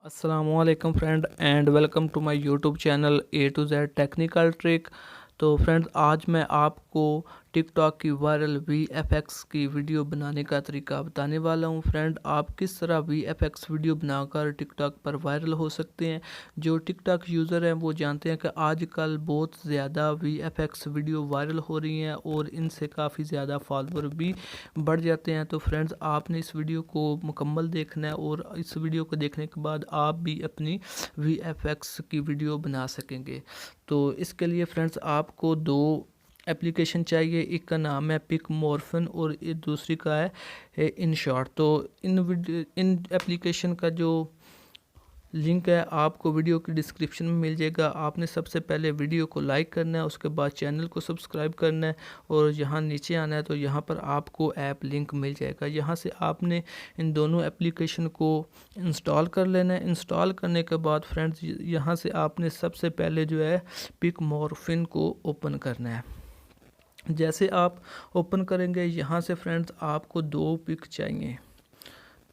Assalamualaikum friend and welcome to my YouTube channel A to Z technical trick. तो friends आज मैं आपको TikTok की वायरल VFX की वीडियो बनाने का तरीका बताने वाला हूं। फ्रेंड आप किस तरह VFX वीडियो बनाकर टिकटॉक पर वायरल हो सकते हैं। जो टिकटॉक यूज़र हैं वो जानते हैं कि आजकल बहुत ज़्यादा VFX वीडियो वायरल हो रही हैं और इनसे काफ़ी ज़्यादा फॉलोअर भी बढ़ जाते हैं। तो फ्रेंड्स आपने इस वीडियो को मुकम्मल देखना है और इस वीडियो को देखने के बाद आप भी अपनी VFX की वीडियो बना सकेंगे। तो इसके लिए फ्रेंड्स आपको दो एप्लीकेशन चाहिए। एक का नाम है पिकमॉर्फन और ये दूसरी का है इनशॉट। तो इन एप्लीकेशन का जो लिंक है आपको वीडियो की डिस्क्रिप्शन में मिल जाएगा। आपने सबसे पहले वीडियो को लाइक करना है, उसके बाद चैनल को सब्सक्राइब करना है और यहाँ नीचे आना है तो यहाँ पर आपको ऐप लिंक मिल जाएगा। यहाँ से आपने इन दोनों एप्लीकेशन को इंस्टॉल कर लेना है। इंस्टॉल करने के बाद फ्रेंड्स यहाँ से आपने सबसे पहले जो है पिकमॉर्फिन को ओपन करना है। जैसे आप ओपन करेंगे यहाँ से फ्रेंड्स आपको दो पिक चाहिए।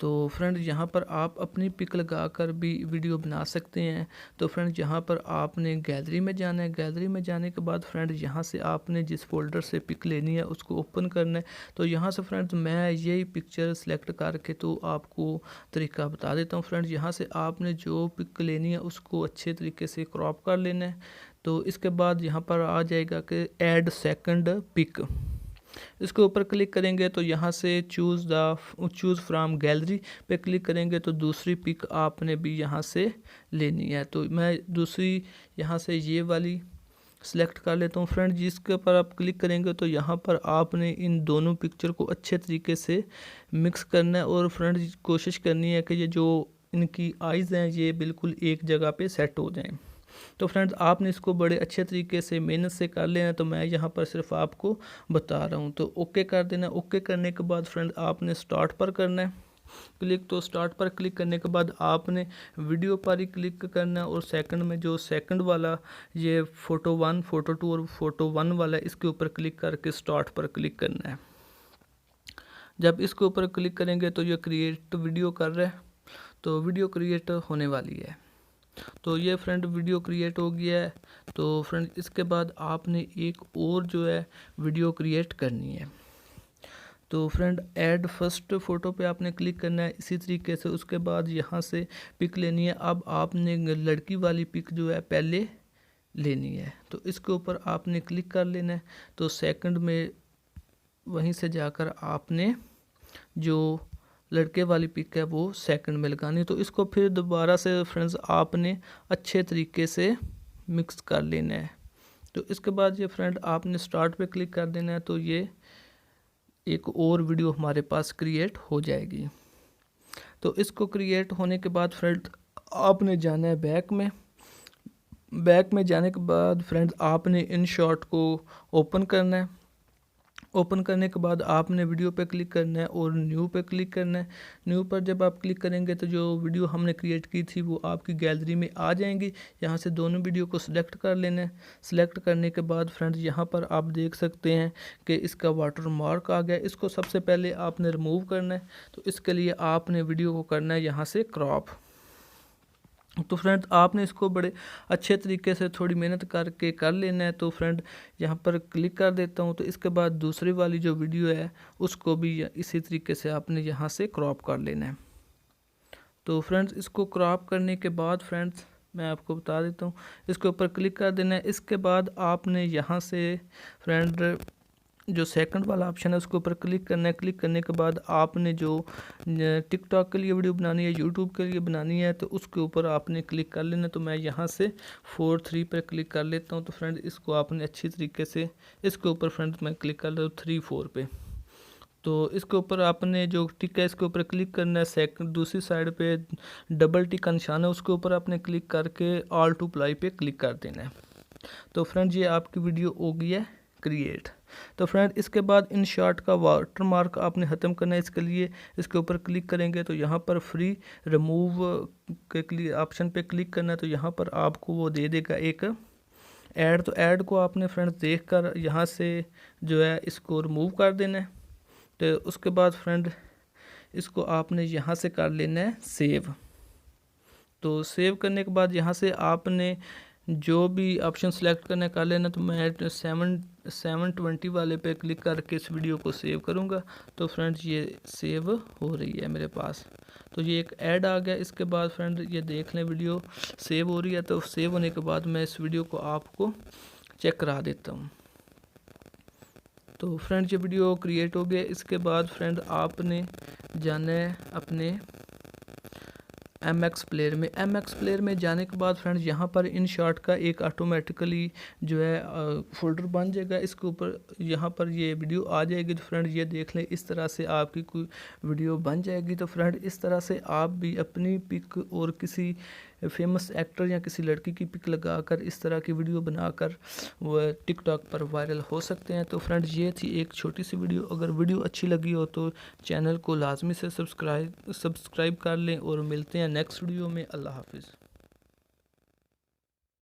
तो फ्रेंड यहाँ पर आप अपनी पिक लगा कर भी वीडियो बना सकते हैं। तो फ्रेंड यहाँ पर आपने गैलरी में जाना है। गैलरी में जाने के बाद फ्रेंड यहाँ से आपने जिस फोल्डर से पिक लेनी है उसको ओपन करना है। तो यहाँ से फ्रेंड्स मैं यही पिक्चर सेलेक्ट करके तो आपको तरीका बता देता हूँ। फ्रेंड्स यहाँ से आपने जो पिक लेनी है उसको अच्छे तरीके से क्रॉप कर लेना है। तो इसके बाद यहाँ पर आ जाएगा कि ऐड सेकंड पिक, इसके ऊपर क्लिक करेंगे तो यहाँ से चूज़ फ्रॉम गैलरी पे क्लिक करेंगे तो दूसरी पिक आपने भी यहाँ से लेनी है। तो मैं दूसरी यहाँ से ये वाली सेलेक्ट कर लेता हूँ। फ्रेंड जिसके ऊपर आप क्लिक करेंगे तो यहाँ पर आपने इन दोनों पिक्चर को अच्छे तरीके से मिक्स करना है और फ्रेंड कोशिश करनी है कि ये जो इनकी आइज़ हैं ये बिल्कुल एक जगह पे सेट हो जाएं। तो फ्रेंड्स आपने इसको बड़े अच्छे तरीके से मेहनत से कर लेना। तो मैं यहाँ पर सिर्फ आपको बता रहा हूँ। तो ओके कर देना। ओके करने के बाद फ्रेंड आपने स्टार्ट पर करना है क्लिक। तो स्टार्ट पर क्लिक करने के बाद आपने वीडियो पर ही क्लिक करना है और सेकंड में जो सेकंड वाला ये फ़ोटो 1, फ़ोटो 2 और फ़ोटो 1 वाला है इसके ऊपर क्लिक करके स्टार्ट पर क्लिक करना है। जब इसके ऊपर क्लिक करेंगे तो ये क्रिएट वीडियो कर रहा है, तो वीडियो क्रिएट होने वाली है। तो ये फ्रेंड वीडियो क्रिएट हो गया है। तो फ्रेंड इसके बाद आपने एक और जो है वीडियो क्रिएट करनी है। तो फ्रेंड ऐड फर्स्ट फ़ोटो पे आपने क्लिक करना है इसी तरीके से। उसके बाद यहाँ से पिक लेनी है। अब आपने लड़की वाली पिक जो है पहले लेनी है तो इसके ऊपर आपने क्लिक कर लेना है। तो सेकंड में वहीं से जाकर आपने जो लड़के वाली पिक है वो सेकंड में लगानी। तो इसको फिर दोबारा से फ्रेंड्स आपने अच्छे तरीके से मिक्स कर लेना है। तो इसके बाद ये फ्रेंड आपने स्टार्ट पे क्लिक कर देना है तो ये एक और वीडियो हमारे पास क्रिएट हो जाएगी। तो इसको क्रिएट होने के बाद फ्रेंड आपने जाना है बैक में। बैक में जाने के बाद फ्रेंड्स आपने इन शॉट को ओपन करना है। ओपन करने के बाद आपने वीडियो पे क्लिक करना है और न्यू पे क्लिक करना है। न्यू पर जब आप क्लिक करेंगे तो जो वीडियो हमने क्रिएट की थी वो आपकी गैलरी में आ जाएंगी। यहाँ से दोनों वीडियो को सिलेक्ट कर लेना है। सिलेक्ट करने के बाद फ्रेंड्स यहाँ पर आप देख सकते हैं कि इसका वाटर मार्क आ गया। इसको सबसे पहले आपने रिमूव करना है। तो इसके लिए आपने वीडियो को करना है यहाँ से क्रॉप। तो फ्रेंड्स आपने इसको बड़े अच्छे तरीके से थोड़ी मेहनत करके कर लेना है। तो फ्रेंड यहाँ पर क्लिक कर देता हूँ। तो इसके बाद दूसरी वाली जो वीडियो है उसको भी इसी तरीके से आपने यहाँ से क्रॉप कर लेना है। तो फ्रेंड्स इसको क्रॉप करने के बाद फ्रेंड्स मैं आपको बता देता हूँ, इसके ऊपर क्लिक कर देना है। इसके बाद आपने यहाँ से फ्रेंड जो सेकंड वाला ऑप्शन है उसके ऊपर क्लिक करना है। क्लिक करने के बाद आपने जो टिकटॉक के लिए वीडियो बनानी है, यूट्यूब के लिए बनानी है तो उसके ऊपर आपने क्लिक कर लेना। तो मैं यहाँ से 4-3 पर क्लिक कर लेता हूँ। तो फ्रेंड इसको आपने अच्छी तरीके से इसके ऊपर फ्रेंड मैं क्लिक कर लेता हूँ 3-4 पे। तो इसके ऊपर आपने जो टिक है इसके ऊपर क्लिक करना है। सेकंड दूसरी साइड पे डबल टिक का निशान है उसके ऊपर आपने क्लिक करके ऑल टू अप्लाई पे क्लिक कर देना है। तो फ्रेंड ये आपकी वीडियो हो गई है क्रिएट। तो फ्रेंड इसके बाद इन शॉट का वाटर मार्क आपने ख़त्म करना है। इसके लिए इसके ऊपर क्लिक करेंगे तो यहाँ पर फ्री रिमूव के ऑप्शन पे क्लिक करना है। तो यहाँ पर आपको वो दे देगा एक ऐड। तो ऐड को आपने फ्रेंड्स देख कर यहाँ से जो है इसको रिमूव कर देना है। तो उसके बाद फ्रेंड इसको आपने यहाँ से कर लेना है सेव। तो सेव करने के बाद यहाँ से आपने जो भी ऑप्शन सेलेक्ट करना कर लेना। तो मैं 720 वाले पे क्लिक करके इस वीडियो को सेव करूँगा। तो फ्रेंड्स ये सेव हो रही है मेरे पास। तो ये एक ऐड आ गया। इसके बाद फ्रेंड ये देख लें वीडियो सेव हो रही है। तो सेव होने के बाद मैं इस वीडियो को आपको चेक करा देता हूँ। तो फ्रेंड ये वीडियो क्रिएट हो गया। इसके बाद फ्रेंड आपने जाना है अपने MX प्लेयर में। MX प्लेयर में जाने के बाद फ्रेंड्स यहाँ पर इन शॉट का एक ऑटोमेटिकली जो है फोल्डर बन जाएगा। इसके ऊपर यहाँ पर ये वीडियो आ जाएगी। तो फ्रेंड ये देख लें, इस तरह से आपकी कोई वीडियो बन जाएगी। तो फ्रेंड इस तरह से आप भी अपनी पिक और किसी फेमस एक्टर या किसी लड़की की पिक लगाकर इस तरह की वीडियो बनाकर वह टिकटॉक पर वायरल हो सकते हैं। तो फ्रेंड्स ये थी एक छोटी सी वीडियो। अगर वीडियो अच्छी लगी हो तो चैनल को लाजमी से सब्सक्राइब कर लें और मिलते हैं नेक्स्ट वीडियो में। अल्लाह हाफिज़।